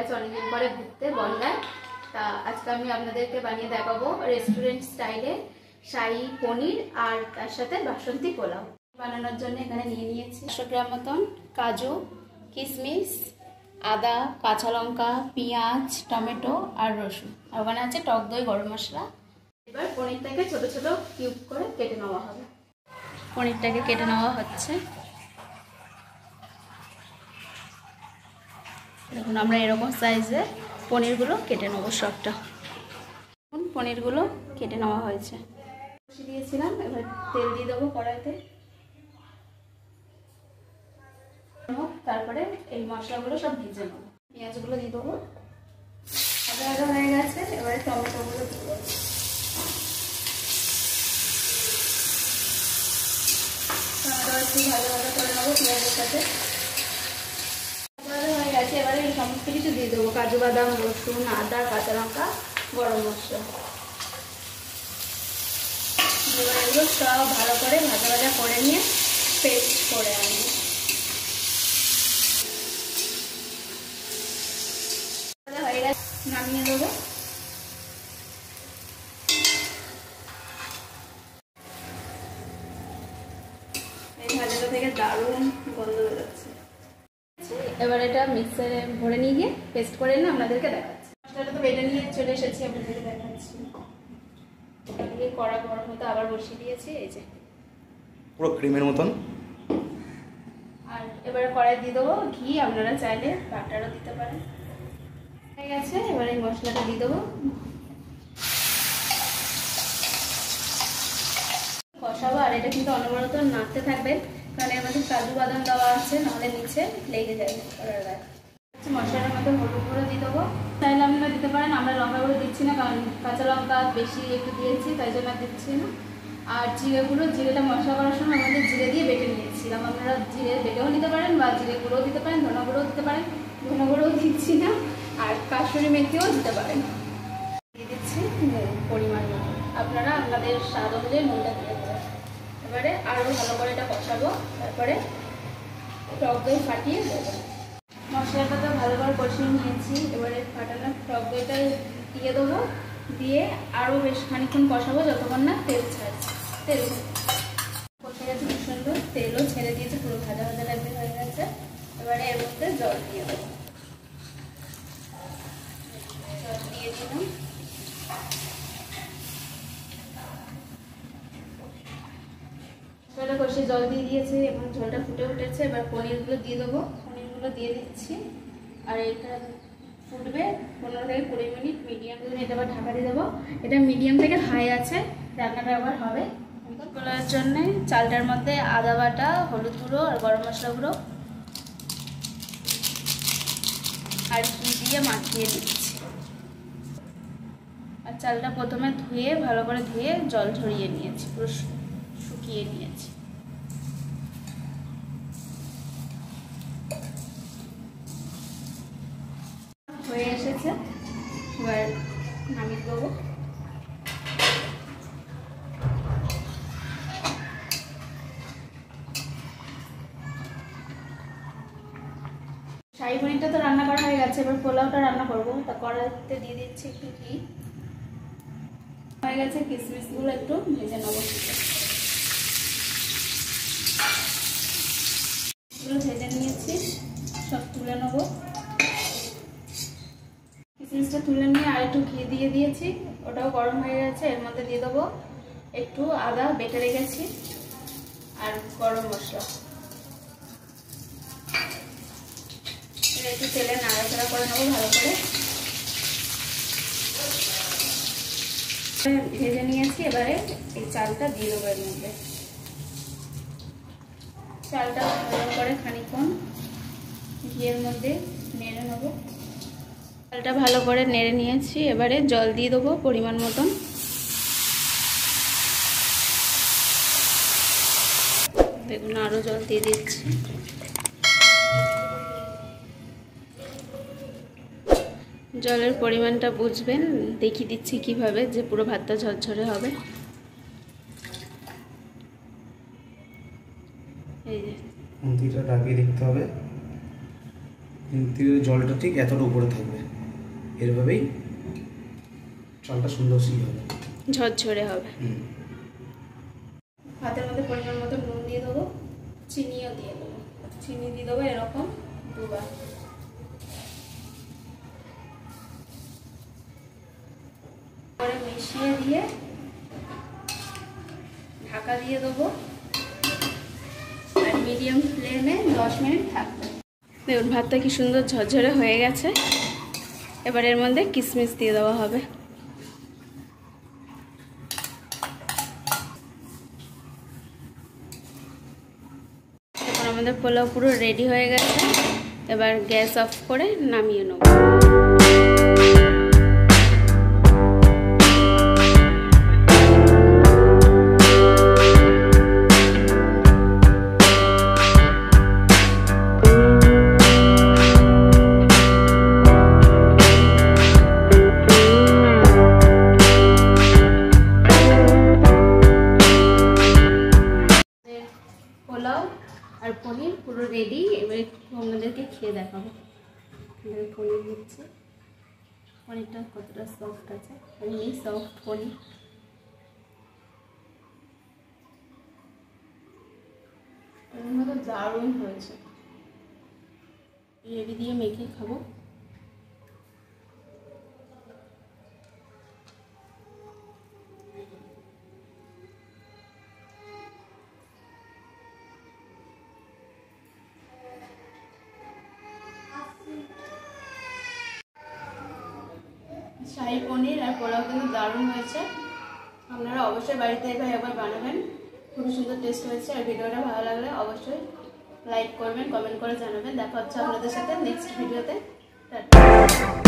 গেছে অনেকদিন পরে ঘুরতে বন্যায়। তা আজকে আমি আপনাদেরকে বানিয়ে দেখাবো রেস্টুরেন্ট স্টাইলে শাহী পনির আর তার সাথে বাসন্তী পোলাও। বানানোর জন্য এখানে নিয়ে নিয়েছি 100 গ্রাম মতন কাজু, কিশমিশ, আদা, কাঁচা লঙ্কা, পেঁয়াজ, টমেটো আর রসুন। আর ওখানে আছে টক দই, গরম মশলা। এবার পনিরটাকে ছোট ছোট কিউব করে কেটে নেওয়া হবে। পনিরটাকে কেটে নেওয়া হচ্ছে। দেখুন আমরা এরকম সাইজে পনিরগুলো কেটে নেবো সবটা। দেখুন পনিরগুলো কেটে নেওয়া হয়েছে। বসিয়ে দিয়েছিলাম, এবার তেল দিয়ে দেবো কড়াইতে। তারপরে এই মশলাগুলো সব ভেজে নেবো। পেঁয়াজগুলো দিয়ে দেবো, আদা আদা হয়ে গেছে। এবারে টমেটোগুলো দিয়ে দেবো। টমেটো একটু ভালো ভালো করে নেবো পেঁয়াজের সাথে। হয়ে গেছে, এবারে এই সমস্ত কিছু দিয়ে দেবো, কাজু বাদাম, রসুন, আদা, কাঁচা লঙ্কা, গরম মশলা। এবার এগুলো সব ভালো করে ভাজা ভাজা করে নিয়ে পেস্ট করে আনবো। হয়ে গেছে, নামিয়ে দেবো। এই ভাজাটা থেকে দারুণ গন্ধ বেরোচ্ছে। এবার এটা মিক্সারে ভরে নিয়ে গিয়ে পেস্ট করে নিয়ে আপনাদেরকে দেখাচ্ছি। মশলাটা তো বেটে নিয়ে চলে এসেছি, আপনাদেরকে দেখাচ্ছি। এদিকে কড়া গরম হতে আবার বসিয়ে দিয়েছি, এই যে পুরো ক্রিমের মতন। আর এবারে কড়াই দিয়ে দেবো ঘি, আপনারা চাইলে বাটারও দিতে পারেন। হয়ে গেছে, এবার এই মশলাটা দিয়ে দেবো। কষাবো, আর এটা কিন্তু অনবরত নাড়তে থাকবেন, কারণ এর মধ্যে কাজু বাদাম দেওয়া আছে, নাহলে নিচে লেগে যাবে। মশলাটার মধ্যে হলুদ গুঁড়ো দিয়ে দেবো। চাইলে আপনারা দিতে পারেন, আমরা লঙ্কা গুঁড়ো দিচ্ছি না, কারণ কাঁচা লঙ্কা বেশি একটু দিয়েছি, তাই জন্য দিচ্ছি না। আর জিরে গুঁড়ো, জিরেটা মশলা করার সময় আমাদের জিরে দিয়ে বেটে নিয়েছিলাম, আপনারা জিরে বেটেও নিতে পারেন বা জিরে গুঁড়োও দিতে পারেন, ধনা গুঁড়োও দিতে পারেন। ধনা গুঁড়োও দিচ্ছি না, আর কাসুরি মেথিও দিতে পারেন। দিয়ে দিচ্ছি পরিমাণ মতো, আপনারা আপনাদের স্বাদ অনুযায়ী নুনটা দিয়ে দেবেন। এবারে আরও ভালো করে এটা কষাবো, তারপরে টক দই ফাটিয়ে দেবো। মশলাটা তো ভালো করে কষিয়ে নিয়েছি, এবারে ফাটানো টক দইটা দিয়ে দেবো। দিয়ে আরও বেশ খানিক্ষণ কষাবো, যতক্ষণ না তেল ছাড়ছে। তেল কষে গেছে খুব সুন্দর, তেলও ছেড়ে দিয়েছে, পুরো ভাজা ভাজা লাগবে হয়ে গেছে। এবারে এর মধ্যে জল দিয়ে দেবো। জল দিয়ে দিলাম। মশলাটা কষে জল দিয়ে দিয়েছে এবং ঝোলটা ফুটে উঠেছে। এবার পনিরগুলো দিয়ে দেবো। পনিরগুলো দিয়ে দিচ্ছি, আর এটা ফুটবে 15 থেকে 20 মিনিট মিডিয়াম। এটা আবার ঢাকা দিয়ে দেবো। এটা মিডিয়াম থেকে হাই আছে, রান্নাটা আবার হবে। পোলাওয়ের জন্য চালটার মধ্যে আদা বাটা, হলুদ গুঁড়ো আর গরম মশলা গুঁড়ো আর ঘি দিয়ে মাখিয়ে দিচ্ছি। আর চালটা প্রথমে ধুয়ে ভালো করে ধুয়ে জল ঝরিয়ে নিয়েছি, পুরো শুকিয়ে নিয়েছি। হয়ে এসেছে, এবার নামিয়ে দেবো। শাহী পনিরটা তো রান্না করা হয়ে গেছে, এবার পোলাওটা রান্না করবো। তা কড়াইতে দিয়ে দিচ্ছি একটু ঘি। হয়ে গেছে, কিশমিশগুলো একটু ভেজে নেবো। এগুলো ভেজে নিয়েছি, সব তুলে নেবো। কিশমিশটা তুলে নিয়ে আর একটু ঘি দিয়ে দিয়েছি, ওটাও গরম হয়ে গেছে। এর মধ্যে দিয়ে দেবো একটু আদা বেটে রেখেছি আর গরম মশলা। একটু তেলে নাড়াচাড়া করে নেবো ভালো করে। ভেজে নিয়েছি, এবারে এই চালটা দিয়ে দেবো এর মধ্যে। চালটা ভালো করে খানিক্ষণ ঘিয়ের মধ্যে নেড়ে নেবো। চালটা ভালো করে নেড়ে নিয়েছি, এবারে জল দিয়ে দেবো পরিমাণ মতন। দেখুন আরও জল দিয়ে দিচ্ছি। জলের পরিমাণটা বুঝবেন, দেখিয়ে দিচ্ছি কিভাবে, যে পুরো ভাতটা ঝরঝরে হবে। এই যে খুন্তিটা লাগিয়ে দেখতে হবে। জলটা ঠিক এতটা উপরে থাকবে, এরভাবেই চালটা সুন্দর হবে, ঝরঝরে হবে। ভাতের মধ্যে পরিমাণ মতো নুন দিয়ে দেবো, চিনিও দিয়ে দেবো। চিনি দিয়ে দেবো এরকম দুবার। পরে মিশিয়ে দিয়ে ঢাকা দিয়ে দেবো আর মিডিয়াম ফ্লেমে 10 মিনিট থাকবে। দেখুন ভাতটা কি সুন্দর ঝরঝরে হয়ে গেছে। এবার এর মধ্যে কিশমিশ দিয়ে দেওয়া হবে। এখন আমাদের পোলাও পুরো রেডি হয়ে গেছে। এবার গ্যাস অফ করে নামিয়ে নেব। পোলাও আর পনির পুরো রেডি। এবারে আপনাদেরকে খেয়ে দেখাবো। পনির দিচ্ছে, পনিরটা কতটা সফট আছে, এমনি সফট পনির। মতো দারুণ হয়েছে। গ্রেভি দিয়ে মেখে খাবো। শাহী পনির আর পোলাও কিন্তু দারুণ হয়েছে। আপনারা অবশ্যই বাড়িতে একবার বানাবেন, খুব সুন্দর টেস্ট হয়েছে। আর ভিডিওটা ভালো লাগলে অবশ্যই লাইক করবেন, কমেন্ট করে জানাবেন। দেখা হচ্ছে আপনাদের সাথে নেক্সট ভিডিওতে। টাটা।